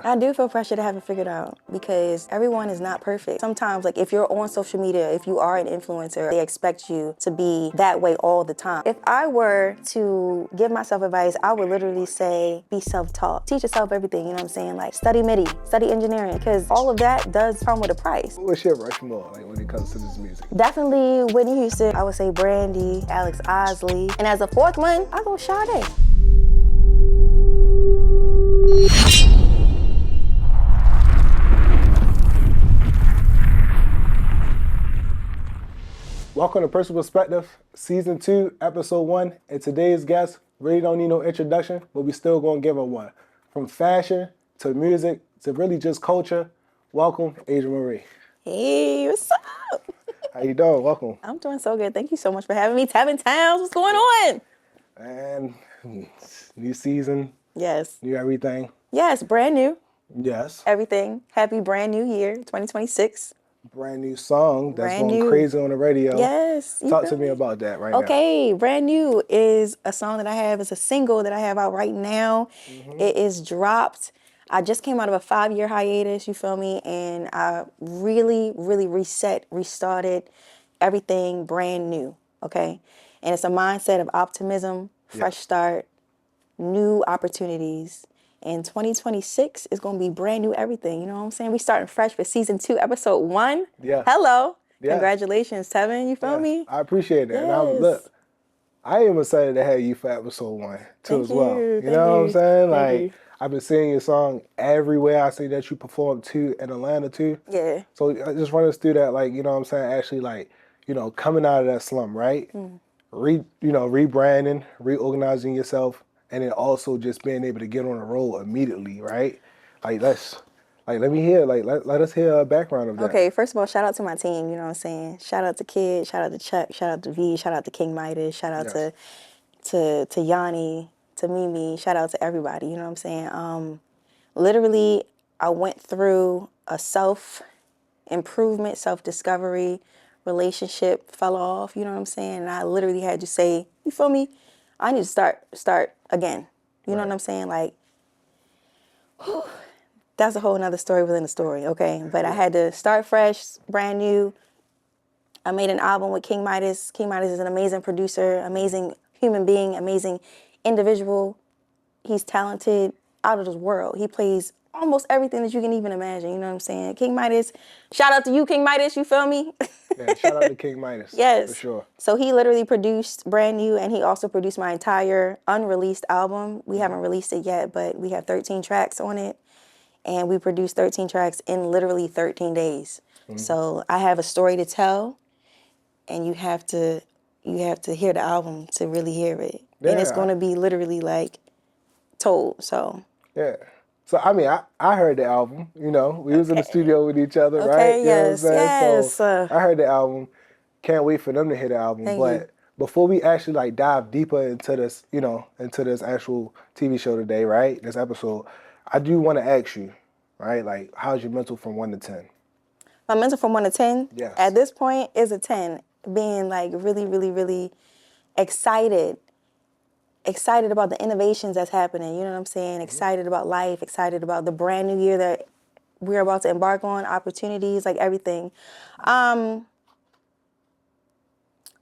I do feel pressure to have it figured out because everyone is not perfect. Sometimes, like if you're on social media, if you are an influencer, they expect you to be that way all the time. If I were to give myself advice, I would literally say, be self-taught. Teach yourself everything, you know what I'm saying? Like study MIDI, study engineering, because all of that does come with a price. What's your Rushmore, like when it comes to this music? Definitely Whitney Houston. I would say Brandy, Alex Osley. And as a fourth one, I go Sade. Welcome to Personal Perspective, Season 2, Episode 1. And today's guest really don't need no introduction, but we still gonna give her one. From fashion to music to really just culture, welcome, Asia Marie. Hey, what's up? How you doing? Welcome. I'm doing so good. Thank you so much for having me. Tevin Towns, what's going on? And new season, Yes. new everything. Yes, brand new. Yes. Everything. Happy brand new year, 2026. Brand new song that's Brand going new. crazy on the radio. Yes. Talk to me about that right now. Okay, brand new is a song that I have. It's a single that I have out right now. It is dropped. I just came out of a 5-year hiatus, you feel me? And I really restarted everything brand new, okay? And it's a mindset of optimism, fresh start, new opportunities. And 2026 is going to be brand new everything. You know what I'm saying? We starting fresh for Season 2, Episode 1. Yeah. Hello. Yeah. Congratulations, Tevin. You feel me? I appreciate that. Yes. And I am excited to have you for Episode 1 too. Thank as well. you. You know what I'm saying? Thank you. Like, I've been seeing your song everywhere. I see that you performed too in Atlanta too. Yeah. So just run us through that, like, you know what I'm saying? Actually, like, you know, coming out of that slum, right? Rebranding, reorganizing yourself, and then also just being able to get on the road immediately, right? Like, let me hear, let us hear a background of that. Okay, first of all, shout out to my team, you know what I'm saying? Shout out to Kid, shout out to Chuck, shout out to V, shout out to King Midas, shout out to Yanni, to Mimi, shout out to everybody, you know what I'm saying? Literally, I went through a self-improvement, self-discovery, relationship fell off, you know what I'm saying? And I literally had to say, you feel me? I need to start again. You know what I'm saying? Like, that's a whole nother story within the story, okay? But I had to start fresh, brand new. I made an album with King Midas. King Midas is an amazing producer, amazing human being, amazing individual. He's talented out of this world. He plays almost everything that you can even imagine, you know what I'm saying? King Midas, shout out to you, King Midas, you feel me? Yeah, shout out to King Midas. Yes. For sure. So he literally produced brand new, and he also produced my entire unreleased album. We haven't released it yet, but we have 13 tracks on it. And we produced 13 tracks in literally 13 days. So I have a story to tell, and you have to hear the album to really hear it. Yeah. And it's going to be literally like told. So yeah. So I mean, I heard the album. You know, we was in the studio with each other, right? You yes, know what I'm saying? yes. So I heard the album. Can't wait for them to hear the album. Thank But you. before we actually like dive deeper into this, you know, into this actual TV show today, right? This episode, I do want to ask you, right? Like, how's your mental from 1 to 10? My mental from 1 to 10, Yes. at this point, is a 10. Being like really excited about the innovations that's happening. You know what I'm saying? Excited about life, excited about the brand new year that we're about to embark on, opportunities, like everything.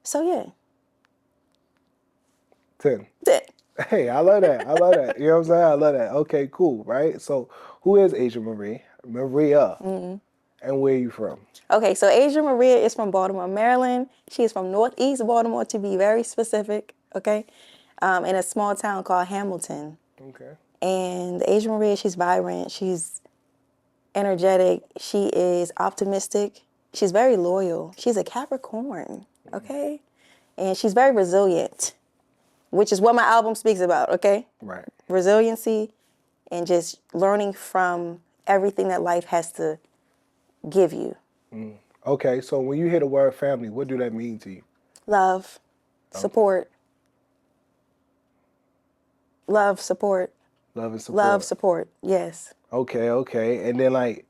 So yeah. 10. 10. Hey, I love that. I love that. You know what I'm saying? I love that. Okay, cool, right? So who is Asia Marie? Maria. And where are you from? Okay, so Asia Maria is from Baltimore, Maryland. She is from Northeast Baltimore, to be very specific, okay? In a small town called Hamilton. Okay. And Asia Maria, she's vibrant, she's energetic, she is optimistic, she's very loyal. She's a Capricorn, okay? And she's very resilient, which is what my album speaks about, okay? Right. Resiliency and just learning from everything that life has to give you. Okay, so when you hear the word family, what do that mean to you? Love, support. Love, support. Love and support. Love, support, yes. Okay. And then, like,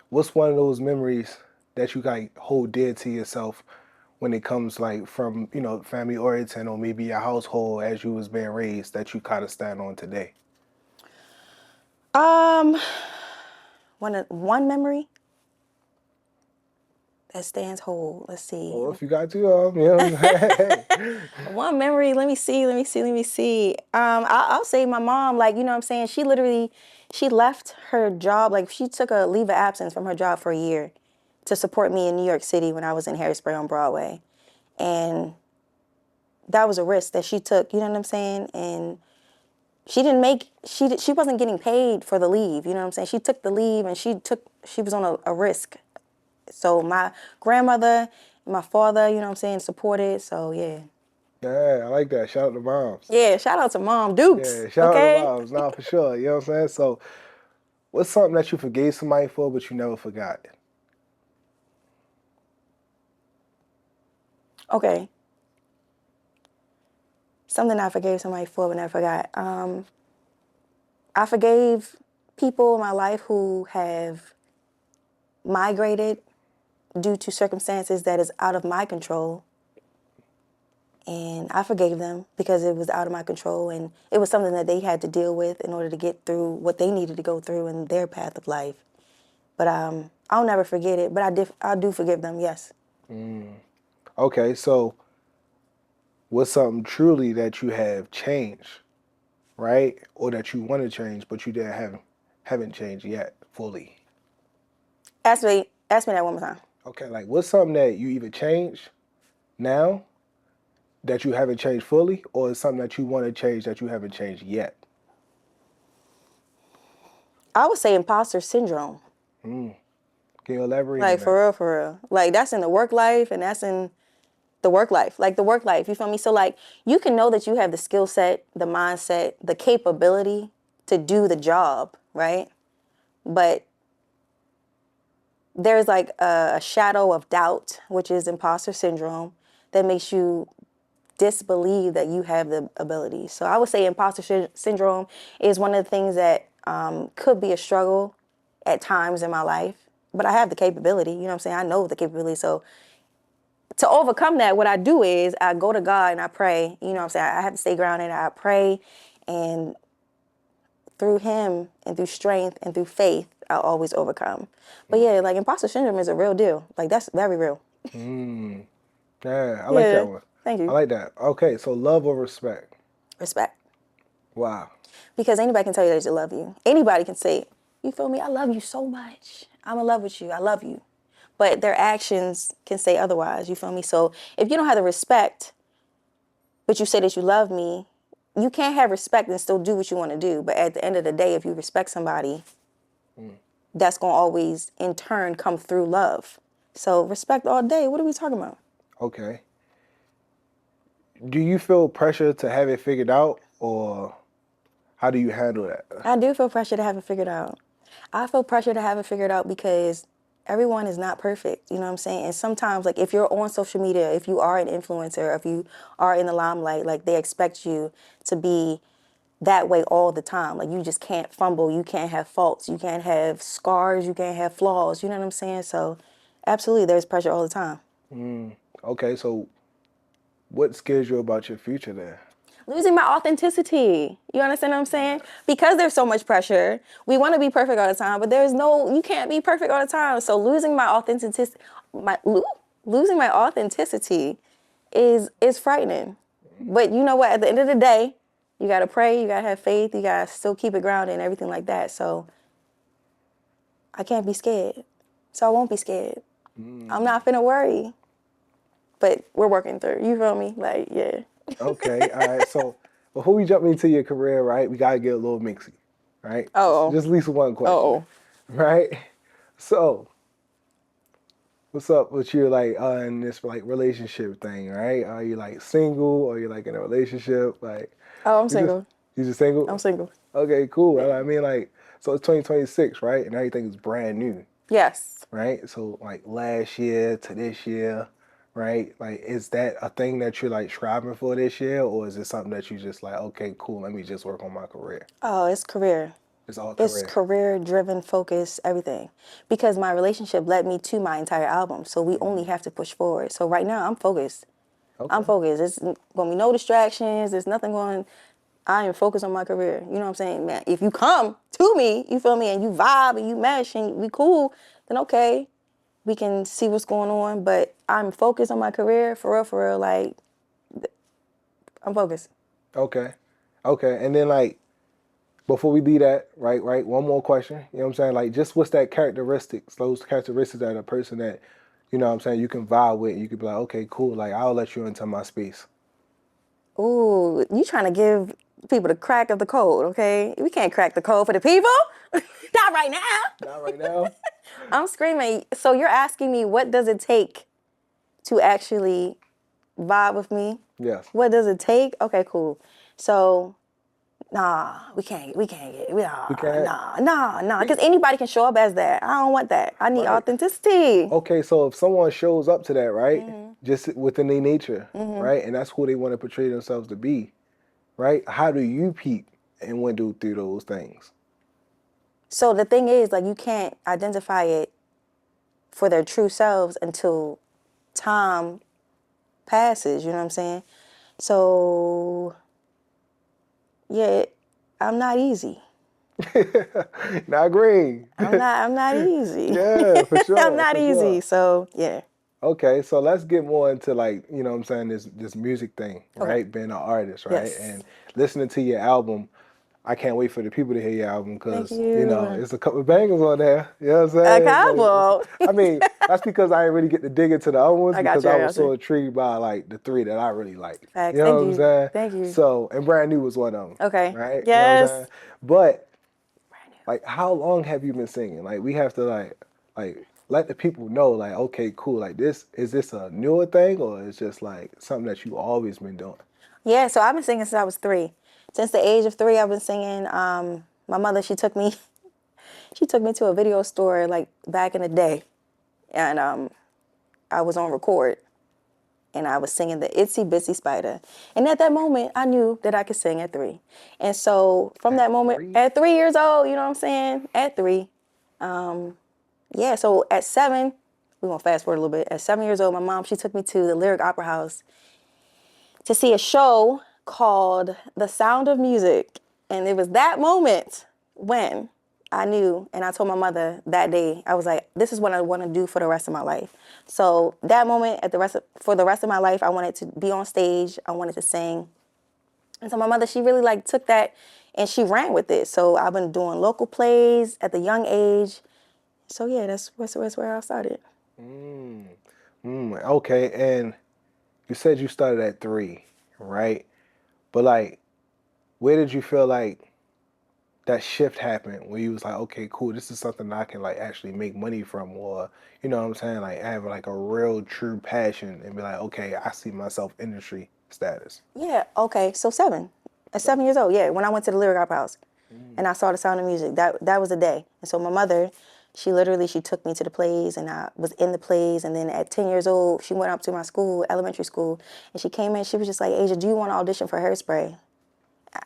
what's one of those memories that you like hold dear to yourself when it comes like from, you know, family origin or maybe your household as you was being raised that you kind of stand on today? One memory that stands whole. Let's see. Or if you got two of them, you know what I'm saying? One memory. Let me see. I'll say my mom. Like, you know what I'm saying. She left her job. Like, she took a leave of absence from her job for a year to support me in New York City when I was in Harrisburg on Broadway, and that was a risk that she took. You know what I'm saying? And she wasn't getting paid for the leave. You know what I'm saying? She took the leave and she was on a risk. So my grandmother, my father, you know what I'm saying, supported. So yeah. Yeah, I like that. Shout out to moms. Yeah, shout out to Mom Dukes. Yeah, shout out to Okay? moms. Nah, for sure. You know what I'm saying? So, what's something that you forgave somebody for, but you never forgot? Okay. Something I forgave somebody for but never forgot. I forgave people in my life who have migrated due to circumstances that is out of my control. And I forgave them because it was out of my control and it was something that they had to deal with in order to get through what they needed to go through in their path of life. But I'll never forget it. But I do forgive them. Yes. Okay, so what's something truly that you have changed, right? Or that you want to change, but you haven't changed yet fully? Ask me that one more time. Okay, like what's something that you either changed now that you haven't changed fully, or is something that you want to change that you haven't changed yet? I would say imposter syndrome. Can you elaborate on Like that? for real, for real. Like that's in the work life and that's in the work life. Like the work life, you feel me? So like you can know that you have the skill set, the mindset, the capability to do the job, right? But there's like a shadow of doubt, which is imposter syndrome, that makes you disbelieve that you have the ability. So I would say imposter syndrome is one of the things that could be a struggle at times in my life. But I have the capability, you know what I'm saying? I know the capability. So to overcome that, what I do is I go to God and I pray. You know what I'm saying? I have to stay grounded. I pray, and through Him and through strength and through faith, I'll always overcome. But yeah, like imposter syndrome is a real deal. Like that's very real. Yeah, I like that Yeah. one. Thank I you. like that. Okay, so love or respect? Respect. Wow. Because anybody can tell you that they love you. Anybody can say, you feel me? I love you so much. I'm in love with you. I love you. But their actions can say otherwise. You feel me? So if you don't have the respect, but you say that you love me, you can't have respect and still do what you want to do. But at the end of the day, if you respect somebody, that's going to always, in turn, come through love. So respect all day. What are we talking about? Okay. Do you feel pressure to have it figured out, or how do you handle that? I do feel pressure to have it figured out. I feel pressure to have it figured out because everyone is not perfect. You know what I'm saying? And sometimes, like, if you're on social media, if you are an influencer, if you are in the limelight, like, they expect you to be that way all the time. Like, you just can't fumble. You can't have faults. You can't have scars. You can't have flaws. You know what I'm saying? So, absolutely, there's pressure all the time. Okay, so what scares you about your future then? Losing my authenticity. You understand what I'm saying? Because there's so much pressure, we want to be perfect all the time, but you can't be perfect all the time. So losing my authenticity is frightening. But you know what? At the end of the day, you gotta pray, you gotta have faith, you gotta still keep it grounded and everything like that. So I can't be scared. So I won't be scared. I'm not finna worry. But we're working through. You feel me? Like, yeah. Okay, all right. So before we jump into your career, right, we gotta get a little mixy, right? Oh. Just at least one question, Oh. right? So what's up with you like in this like relationship thing, right? Are you like single or you like in a relationship? Like Oh, I'm you just single. you just single? I'm single. Okay, cool. Yeah. I mean like so it's 2026, right? And everything is brand new, Yes. right? So like last year to this year, right? Like is that a thing that you're like striving for this year or is it something that you just like, okay, cool, let me just work on my career? Oh, it's career. It's all It's career. career driven, focus, everything. Because my relationship led me to my entire album. So we only have to push forward. So right now I'm focused. I'm Okay. focused. It's gonna be no distractions. There's nothing going. I am focused on my career. You know what I'm saying, man? If you come to me, you feel me, and you vibe and you mesh and we cool, then okay, we can see what's going on. But I'm focused on my career, for real, for real. Like, I'm focused. Okay. Okay. And then like before we do that, right, one more question. You know what I'm saying? Like just what's that characteristics, those characteristics that a person that, you know what I'm saying, you can vibe with, you could be like, okay, cool, like I'll let you into my space. Ooh, you trying to give people the crack of the code, okay? We can't crack the code for the people. Not right now. Not right now. I'm screaming. So you're asking me what does it take to actually vibe with me? Yes. What does it take? Okay, cool. So we can't get, We can't. because anybody can show up as that. I don't want that. I need Right. authenticity. Okay, so if someone shows up to that, right, just within their nature, right, and that's who they want to portray themselves to be, right? How do you peep and window through those things? So the thing is, like, you can't identify it for their true selves until time passes, you know what I'm saying? So, yeah, I'm not easy. Not green. I'm not easy. Yeah, for I'm sure, not for easy. sure. So, yeah. Okay, so let's get more into like, you know what I'm saying, this music thing, Okay. right? Being an artist, right? Yes. And listening to your album, I can't wait for the people to hear your album Thank because, you know, you. it's a couple of bangers on there. You know what I'm A saying? couple. I mean, that's because I didn't really get to dig into the other ones I got because you. I I was got you. so intrigued by like the three that I really liked. Facts. You know Thank what I'm you. saying? Thank you. So, and Brand New was one of them, Okay. right? You know what I'm Yes. saying? But like, how long have you been singing? Like, we have to like let the people know, like, okay, cool. Like, is this a newer thing or is just like something that you always been doing? Yeah, so I've been singing since I was 3. Since the age of 3, I've been singing. My mother, she took me, she took me to a video store like back in the day, and I was on record, and I was singing the Itsy Bitsy Spider. And at that moment, I knew that I could sing at 3. And so from At that moment, three? at 3 years old, you know what I'm saying? At 3, yeah. So at 7, we're gonna fast forward a little bit. At 7 years old, my mom, she took me to the Lyric Opera House to see a show called The Sound of Music. And it was that moment when I knew, and I told my mother that day, I was like, this is what I want to do for the rest of my life. So that moment, for the rest of my life, I wanted to be on stage. I wanted to sing. And so my mother, she really like took that and she ran with it. So I've been doing local plays at the young age. So yeah, that's where I started. Okay, and you said you started at 3, right? But like, where did you feel like that shift happened where you was like, okay, cool, this is something that I can like actually make money from, or you know what I'm saying, like have like a real true passion and be like, okay, I see myself industry status. Yeah, okay. So 7. At 7 years old, yeah, when I went to the Lyric Opera House and I saw The Sound of Music, that was the day. And so my mother, she took me to the plays and I was in the plays. And then at 10 years old, she went up to my school, elementary school, and she came in, she was just like, Asia, do you want to audition for Hairspray?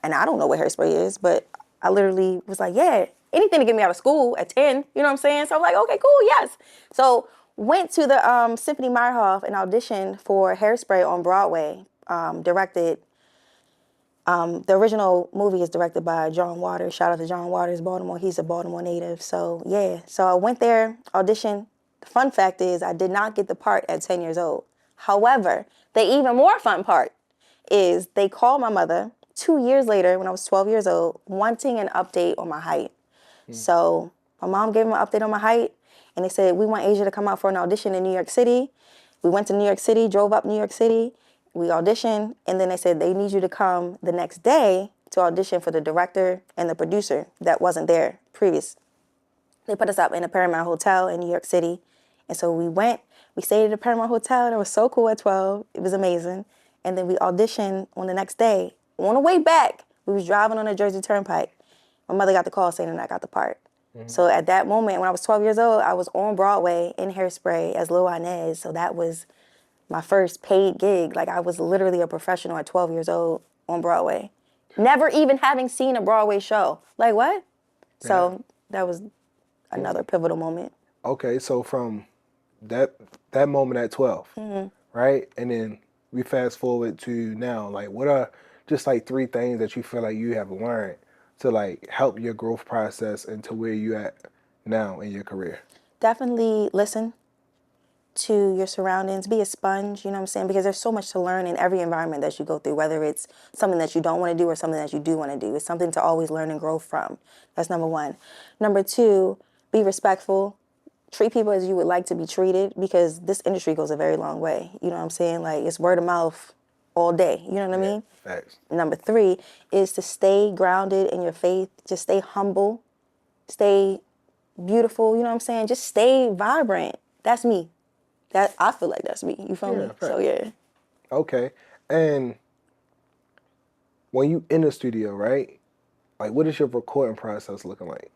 And I don't know what Hairspray is, but I literally was like, yeah, anything to get me out of school at 10, you know what I'm saying? So I'm like, okay, cool, yes. So went to the Symphony Meyerhoff and auditioned for Hairspray on Broadway, directed. The original movie is directed by John Waters. Shout out to John Waters, Baltimore. He's a Baltimore native. So yeah, so I went there, auditioned. The fun fact is I did not get the part at 10 years old. However, the even more fun part is they called my mother 2 years later when I was 12 years old, wanting an update on my height. So my mom gave him an update on my height, and they said, we want Asia to come out for an audition in New York City. We went to New York City, drove up New York City. We auditioned, and then they said, they need you to come the next day to audition for the director and the producer that wasn't there previous. They put us up in a Paramount Hotel in New York City. And so we went, we stayed at the Paramount Hotel. It was so cool at 12. It was amazing. And then we auditioned on the next day. On the way back, we was driving on the Jersey Turnpike. My mother got the call saying that I got the part. So at that moment, when I was 12 years old, I was on Broadway in Hairspray as Lil Inez. So that was my first paid gig. Like I was literally a professional at 12 years old on Broadway. Never even having seen a Broadway show. Like what? Yeah. So that was another pivotal moment. Okay, so from that moment at 12, right? And then we fast forward to now, like what are just like 3 things that you feel like you have learned to like help your growth process into where you at now in your career. Definitely listen to your surroundings, be a sponge, you know what I'm saying? Because there's so much to learn in every environment that you go through, whether it's something that you don't want to do or something that you do want to do. It's something to always learn and grow from. That's number one. Number two, be respectful. Treat people as you would like to be treated, because this industry goes a very long way. You know what I'm saying? Like, it's word of mouth all day. You know what I Yeah, mean? facts. Number three is to stay grounded in your faith. Just stay humble. Stay beautiful. You know what I'm saying? Just stay vibrant. That's me. That I feel like that's me. You feel Yeah, me? So facts. yeah. Okay. And when you in the studio, right? Like, what is your recording process looking like?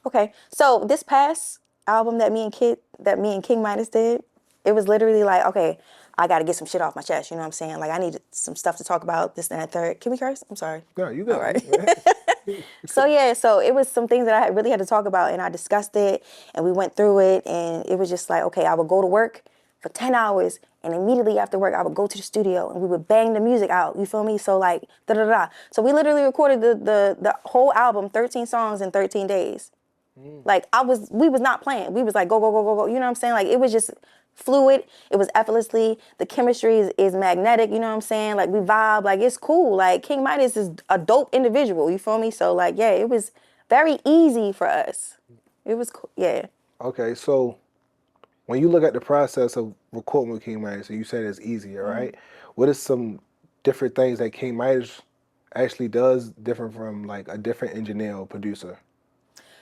Okay. So this past album that me and King Midas did, it was literally like, okay, I got to get some shit off my chest. You know what I'm saying? Like, I need some stuff to talk about. This and that third. Can we curse? I'm sorry. No, you All good. right. You So yeah, so it was some things that I really had to talk about, and I discussed it, and we went through it, and it was just like, okay, I would go to work for 10 hours, and immediately after work, I would go to the studio, and we would bang the music out. You feel me? So like, da da da. So we literally recorded the whole album, 13 songs in 13 days. Like, we was not playing. We was like, go, go, go, go, go. You know what I'm saying? Like, it was just fluid. It was effortlessly. The chemistry is magnetic. You know what I'm saying? Like, we vibe. Like, it's cool. Like, King Midas is a dope individual. You feel me? So, like, yeah, it was very easy for us. It was cool. Yeah. Okay, so when you look at the process of recording with King Midas, so you said it's easier, right? What is some different things that King Midas actually does different from like a different engineer or producer?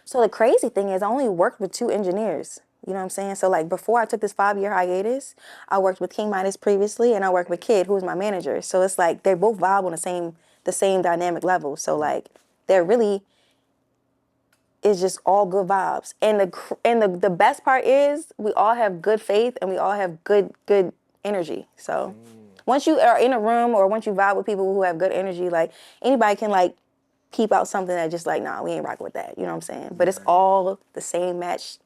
So the crazy thing is I only worked with 2 engineers. You know what I'm saying? So like before I took this 5 year hiatus, I worked with King Midas previously, and I worked with Kid, who was my manager. So it's like they both vibe on the same dynamic level. So like they're really, it's just all good vibes. And the best part is we all have good faith, and we all have good energy. So once you are in a room, or once you vibe with people who have good energy, like anybody can like keep out something that just like, nah, we ain't rocking with that. You know what I'm saying? But it's Right. all the same match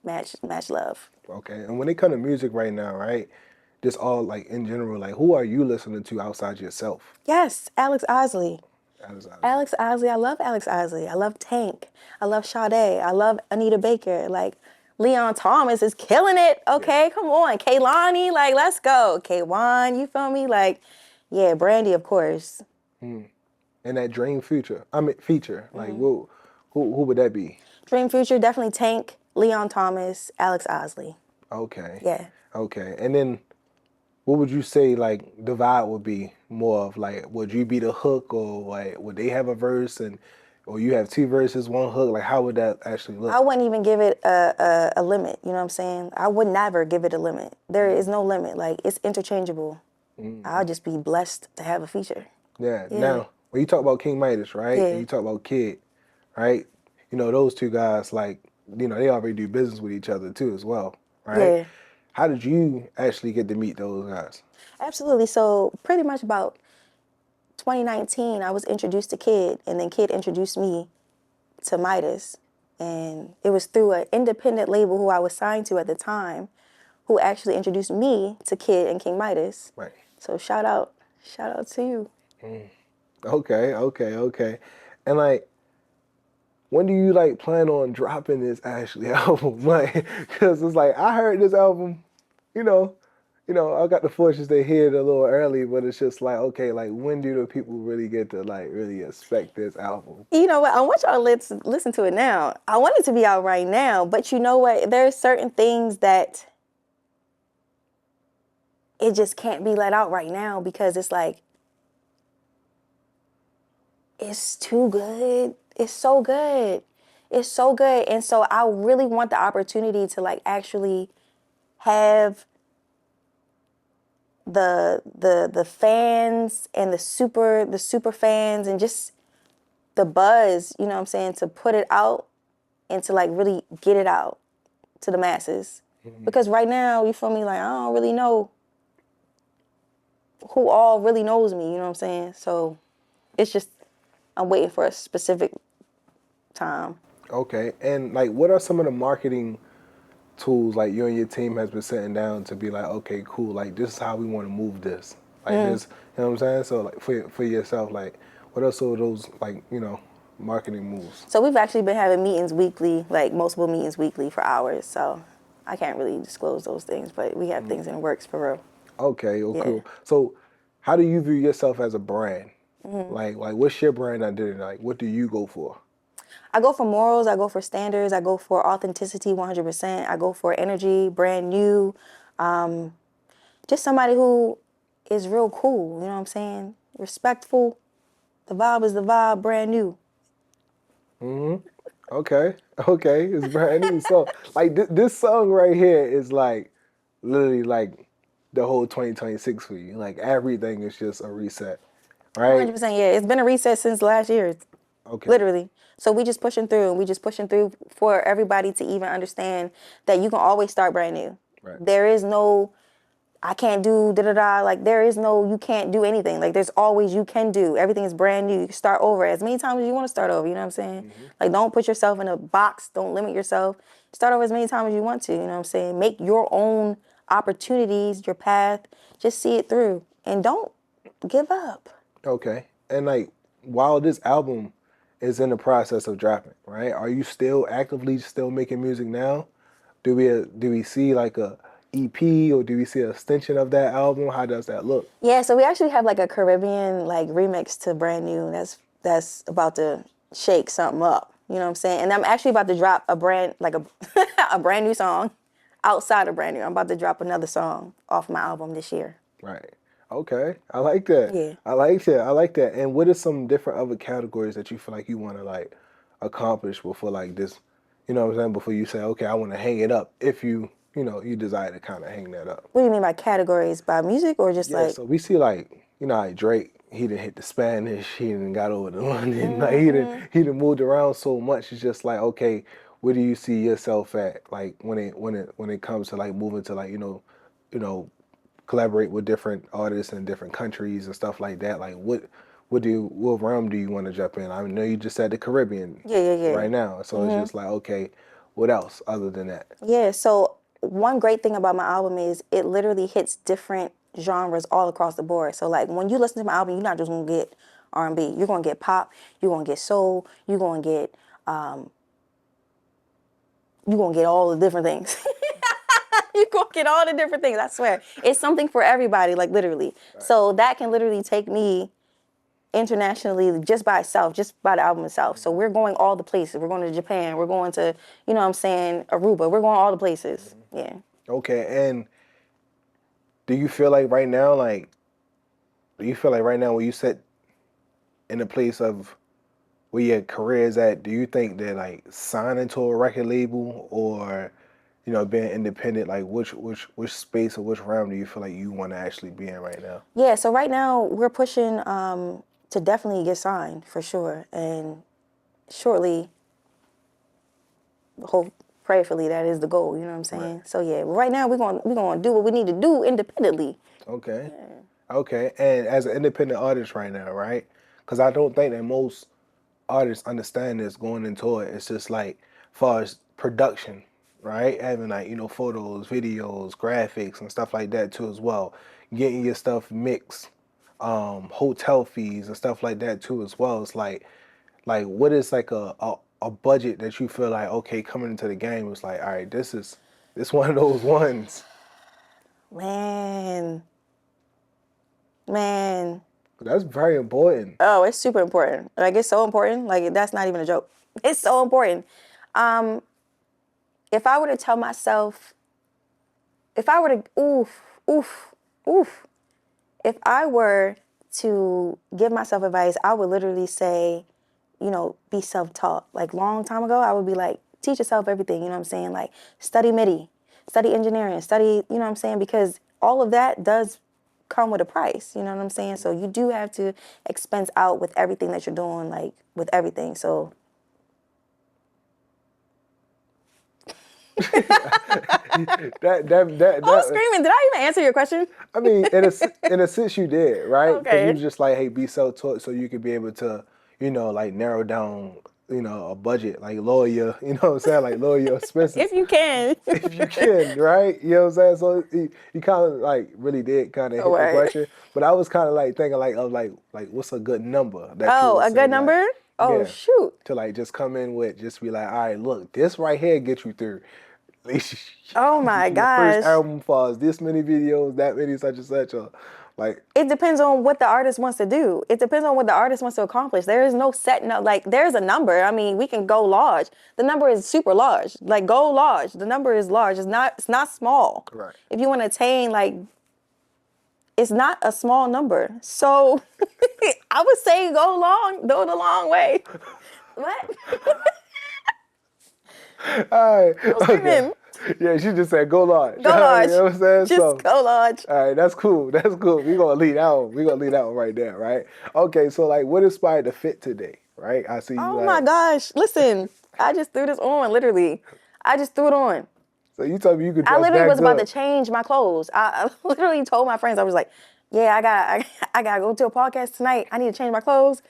love. Okay, and when it comes to music right now, right? Just all like in general, like who are you listening to outside yourself? Yes, Alex Isley. As I was Alex Isley, I love Alex Isley. I love Tank. I love Sade. I love Anita Baker. Like, Leon Thomas is killing it. yeah. Okay, come on. Kaylani, like, let's go. K1, you feel me? Like, yeah, Brandy, of course. And that dream future, I mean feature, like who would that be? Dream Future, definitely Tank, Leon Thomas, Alex Isley. Okay, Yeah. okay, and then what would you say like the vibe would be more of like would you be the hook or like would they have a verse and or you have 2 verses, 1 hook? Like how would that actually I look? wouldn't even give it a limit, you know what I'm saying? I would never give it a limit. There is no limit. Like, it's interchangeable. I'll just be blessed to have a feature. Yeah. Yeah. Now when you talk about King Midas, right, and Yeah. you talk about Kid, right, you know those 2 guys like they already do business with each other too as well, right? Yeah. How did you actually get to meet those guys? Absolutely. So pretty much about 2019, I was introduced to Kid, and then Kid introduced me to Midas. And it was through an independent label who I was signed to at the time, who actually introduced me to Kid and King Midas. Right. So shout out to you. Okay, okay, okay. And like when do you like plan on dropping this actually album? Like, cause it's like I heard this album, you know, I got the fortunes to hear it a little early, but it's just like, okay, like when do the people really get to like really expect this album? You know what? I want y'all to listen to it now. I want it to be out right now, but you know what? There's certain things that it just can't be let out right now, because it's like, it's too good. It's so good. It's so good. And so I really want the opportunity to like actually have the fans and the super fans and just the buzz, you know what I'm saying, to put it out and to like really get it out to the masses. Because right now, you feel me, like I don't really know who all really knows me, you know what I'm saying? So it's just, I'm waiting for a specific time. Okay, and like what are some of the marketing tools like you and your team has been sitting down to be like, okay, cool, like this is how we want to move this. Like there's, you know what I'm saying? So like for yourself, like what else are those like, marketing moves? So we've actually been having meetings weekly, like multiple meetings weekly for hours. So I can't really disclose those things, but we have things in the works for real. Okay, well, Yeah. cool. So how do you view yourself as a brand? Like what's your brand identity? Like what do you go for? I go for morals, I go for standards, I go for authenticity 100%. I go for energy, brand new, just somebody who is real cool, you know what I'm saying? Respectful. The vibe is the vibe, brand new. Okay, okay, it's brand new. So like this song right here is like literally like the whole 2026 for you. Like everything is just a reset, right? 100%, yeah. It's been a reset since last year, Okay, literally. So we just pushing through, and we just pushing through for everybody to even understand that you can always start brand new. right. There is no I can't do da da da. Like there is no you can't do anything. Like there's always you can do. Everything is brand new. You can start over as many times as you want to start over. You know what I'm saying? Like don't put yourself in a box. Don't limit yourself. Start over as many times as you want to. You know what I'm saying? Make your own opportunities, your path. Just see it through and don't give up. Okay. And like while this album is in the process of dropping, right? Are you still actively still making music now? Do we see like a EP or do we see an extension of that album? How does that look? Yeah, so we actually have like a Caribbean like remix to Brand New that's about to shake something up. You know what I'm saying? And I'm actually about to drop a brand like a a brand new song outside of Brand New. I'm about to drop another song off my album this year. Right. Okay. I like that. Yeah. I like that. I like that. And what are some different other categories that you feel like you want to like accomplish before like this, you know what I'm saying? Before you say, okay, I want to hang it up if you desire to kind of hang that up. What do you mean by categories? By music or just Yeah, like so we see like like Drake, he didn't hit the Spanish, he didn't got over to London, like he didn't moved around so much. It's just like okay, where do you see yourself at? Like when it comes to like moving to like you know, collaborate with different artists in different countries and stuff like that. Like what realm do you want to jump in? I know you just said the Caribbean yeah, yeah, yeah. right now, so it's just like okay, what else other than that? Yeah, so one great thing about my album is it literally hits different genres all across the board. So like when you listen to my album, you're not just gonna get R&B. You're gonna get pop. You're gonna get soul. You're gonna get all the different things. You're gonna get all the different things. I swear, it's something for everybody. Like literally. So that can literally take me internationally just by itself, just by the album itself. So we're going all the places. We're going to Japan. We're going to, you know what I'm saying, Aruba. We're going all the places. Yeah. Okay, and do you feel like right now, like do you feel like right now when you sit in a place of where your career is at, do you think that like signing to a record label or being independent, like which space or which realm do you feel like you want to actually be in right now? Yeah, so right now we're pushing to definitely get signed for sure. And shortly, hope prayerfully that is the goal, you know what I'm Right. saying? So yeah, right now we're gonna do what we need to do independently. Okay. Okay. And as an independent artist right now, right? Because I don't think that most artists understand this going into it. It's just like far as production, right? Having like, photos, videos, graphics and stuff like that too as well. Getting your stuff mixed, hotel fees and stuff like that too as well. It's like what is like a budget that you feel like, okay, coming into the game it's like, all right, this one of those ones. Man, man. That's very important. Oh, it's super important. Like it's so important. Like that's not even a joke. It's so important. If I were to tell myself, if I were to, oof, oof, if I were to give myself advice, I would literally say, be self-taught. Like long time ago, I would be like, teach yourself everything, you know what I'm saying? Like study MIDI, study engineering, study, you know what I'm saying? Because all of that does come with a price, you know what I'm saying? So you do have to expense out with everything that you're doing, like with everything. So I'm that screaming. Did I even answer your question? I mean, in a sense, you did, right? Because you Okay. was just like, hey, be self-taught so you could be able to, like narrow down a budget, like lower your, you know what I'm saying, like lower your expenses If you can. if you can, right? You know what I'm saying? So he kind of like really did kind of hit the Right. question, but I was kind of like thinking like of like what's a good number that you Oh, would a say good like, number? Oh, yeah, shoot. to like just come in with just be like, all right, look, this right here get you through. At least Oh get my you your first gosh. album for this many videos, that many such and such, or like It depends on what the artist wants to do. It depends on what the artist wants to accomplish. There is no set no like there's a number. I mean, we can go large. The number is super large. Like go large. The number is large. It's not small. right. If you want to attain like it's not a small number. So I would say go the long way. What? All right, I'm okay. screaming. Yeah, she just said go large. Go You large. know what I'm saying? Just So go large. all right, that's cool. That's cool. We gonna leave that one. We gonna leave that one right there, right? Okay, so like, what inspired the fit today, right? I see you Oh my like. gosh. Listen, I just threw this on, literally. I just threw it on. So you told me you could I dress literally that was about to good. change my clothes. I literally told my friends, I was like, yeah, I got to go to a podcast tonight. I need to change my clothes.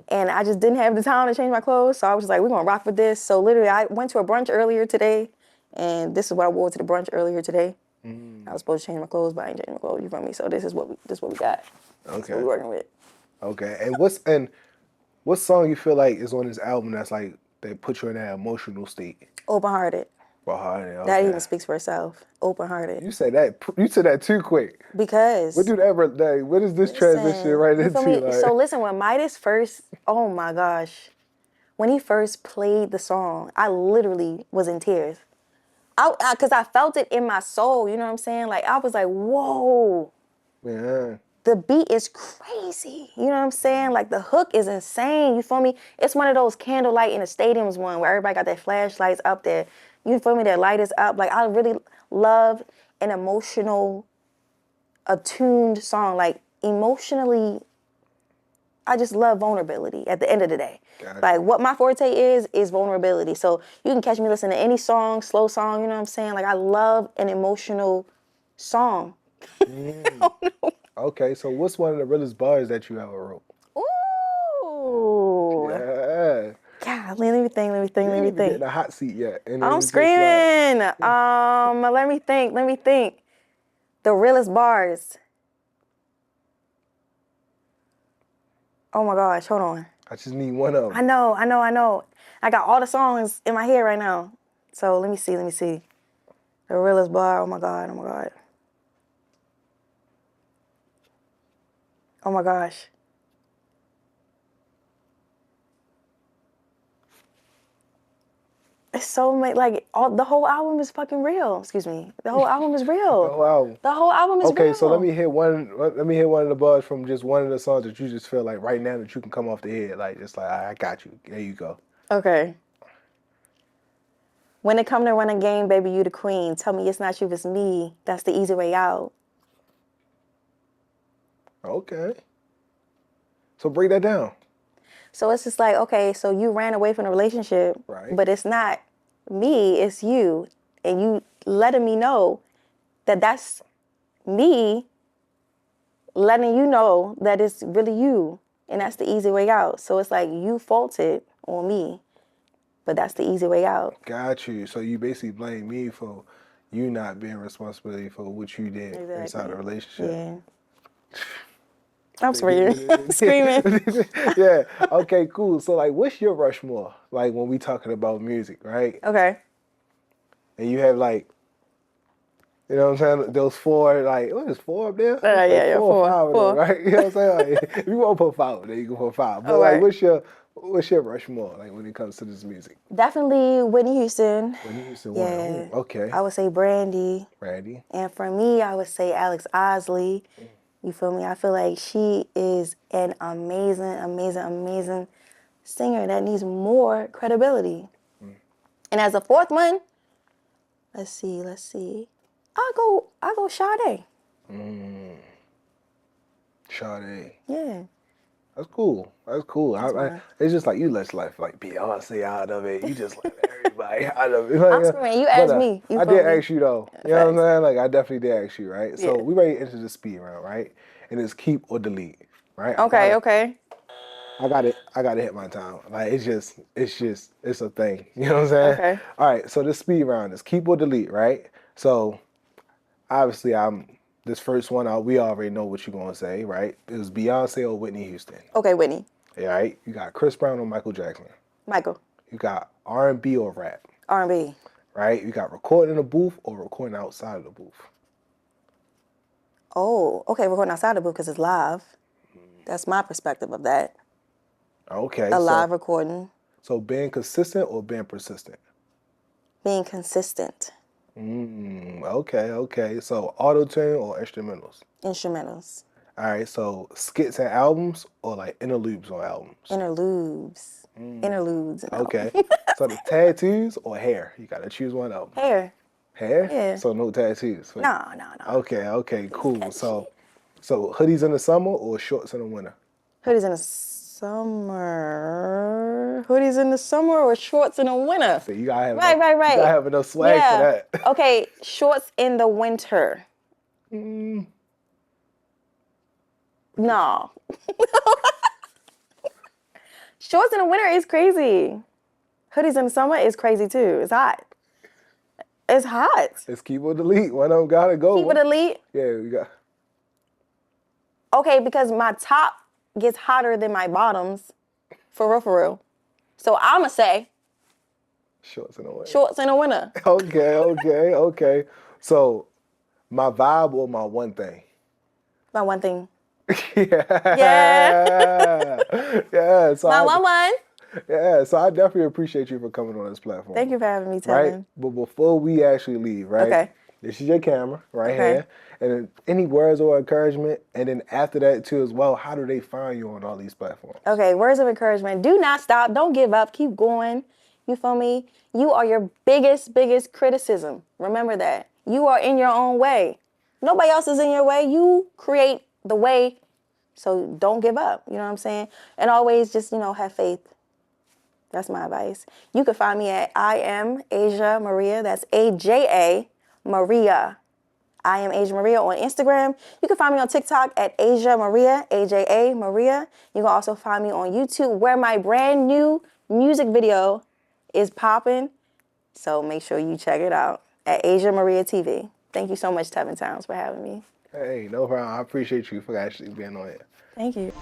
And I just didn't have the time to change my clothes. So I was like, we're going to rock with this. So literally, I went to a brunch earlier today. And this is what I wore to the brunch earlier today. I was supposed to change my clothes, but I ain't changed my clothes. You feel me? So this is what we got. That's what Okay. we're working with. Okay. And what song you feel like is on this album that's like that put you in that emotional state? Open-hearted. Behind it. That Okay. even speaks for itself. Open-hearted. You said that. You said that too quick. What Because do that? Like, what is this transition listen, right you feel into? me? So Like, listen, when Midas first, oh my gosh, when he first played the song, I literally was in tears. Cause I felt it in my soul. You know what I'm saying? Like I was like, whoa, man. the beat is crazy. You know what I'm saying? Like the hook is insane. You feel me? It's one of those candlelight in the stadiums one where everybody got their flashlights up there. You feel me? Their light is up. Like I really love an emotional, attuned song. Like emotionally, I just love vulnerability at the end of the day. Gotcha. Like what my forte is vulnerability. So you can catch me listening to any song, slow song, you know what I'm saying? Like I love an emotional song. Okay, so what's one of the realest bars that you ever wrote? Ooh. Yeah. God, let me think, let me think, You let ain't me even get in think. the hot seat yet. And then I'm it's just like, screaming. Let me think, let me think. The realest bars. Oh my gosh, hold on. I just need one of I them. know, I know, I know. I got all the songs in my head right now. So let me see, let me see. The realest bar, oh my God, oh my God. Oh my gosh. It's so many, like, the whole album is fucking real. Excuse me. The whole album is The real. whole album. The whole album is Okay, so let real. me hit one. Let me hit one of the bars from just one of the songs that you just feel like right now that you can come off the head, like just like I got you. There you go. Okay. When it come to run a game, baby, you the queen. Tell me it's not you, it's me. That's the easy way out. Okay. So break that down. So it's just like, okay, so you ran away from the relationship, Right. but it's not me, it's you. And you letting me know that that's me letting you know that it's really you. And that's the easy way out. So it's like you faulted on me, but that's the easy way out. Got you. So you basically blame me for you not being responsibility for what you did inside the Exactly. relationship. Yeah. I'm It is screaming. what it is. Screaming. Yeah. Okay, cool. So like what's your Rushmore? Like when we talking about music, right? Okay. And you have like, you know what I'm saying? Those four, like, what is four up there? Like Yeah, four or four. five of them, Four. right? You know what I'm saying? Like, if you want to put five, then you can put five. But All like, right. what's your Rushmore like when it comes to this music? Definitely Whitney Houston. When you used to one, Yeah. ooh, okay, I would say Brandy. Randy. And for me, I would say Alex Osley. You feel me? I feel like she is an amazing, amazing, amazing singer that needs more credibility. And as a fourth one, let's see. I go Sade. Sade. Yeah. That's cool. That's cool. That's mine. It's just like you let like Beyonce out of it. You just let everybody out of it. I'm Like, screaming. You but asked me. You I feel did me? ask you though. You know Facts. what I'm saying? Like I definitely did ask you, right? So Yeah. we ready to enter the speed round, right? And it's keep or delete, right? Okay, okay. I gotta hit my time. Like it's a thing. You know what I'm saying? Okay. All right, so this speed round is keep or delete, right? So obviously I'm this first one out, we already know what you're gonna say, right? It was Beyonce or Whitney Houston. Okay, Whitney. All right, you got Chris Brown or Michael Jackson. Michael. You got R&B or rap, R&B. right? You got recording in a booth or recording outside of the booth. Oh, okay, recording outside the booth because it's live. That's my perspective of that. Okay, A so live recording. so being consistent or being persistent. Being consistent. Okay, okay. So auto tune or instrumentals. Instrumentals. All right, so skits and albums or like interludes on albums. Interludes. Interludes. No. Okay. So the tattoos or hair? You gotta choose one of them. Hair. Hair? Yeah. So no tattoos. No. Okay, okay, cool. That So shit. so hoodies in the summer or shorts in the winter? Hoodies in the summer. Hoodies in the summer or shorts in the winter? So you gotta have Right. you gotta have enough swag for Yeah. that. Okay, shorts in the winter. No. Shorts in the winter is crazy. Hoodies in the summer is crazy too. It's hot. It's hot. It's keep or delete. One of them gotta go. Keep it elite. Yeah, we got Okay, because my top gets hotter than my bottoms. For real, for real. So I'ma say shorts in the winter. shorts in the winter. Okay, okay, okay. So my vibe or my one thing? My one thing. Yeah. Yeah. Yeah. So My one. yeah, so I definitely appreciate you for coming on this platform. Thank you for having me, Right? Tevin. But before we actually leave, right? Okay. This is your camera right Okay. here. And then any words or encouragement, and then after that too as well, how do they find you on all these platforms? Okay, words of encouragement. Do not stop. Don't give up. Keep going. You feel me? You are your biggest criticism. Remember that. You are in your own way. Nobody else is in your way. You create the way. So don't give up. You know what I'm saying? And always just, have faith. That's my advice. You can find me at I am Asia Maria. That's AJA Maria. I am Asia Maria on Instagram. You can find me on TikTok at Asia Maria, AJA Maria. You can also find me on YouTube where my brand new music video is popping. So make sure you check it out at Asia Maria TV. Thank you so much, Tevin Towns, for having me. Hey, no problem. I appreciate you for actually being on here. Thank you.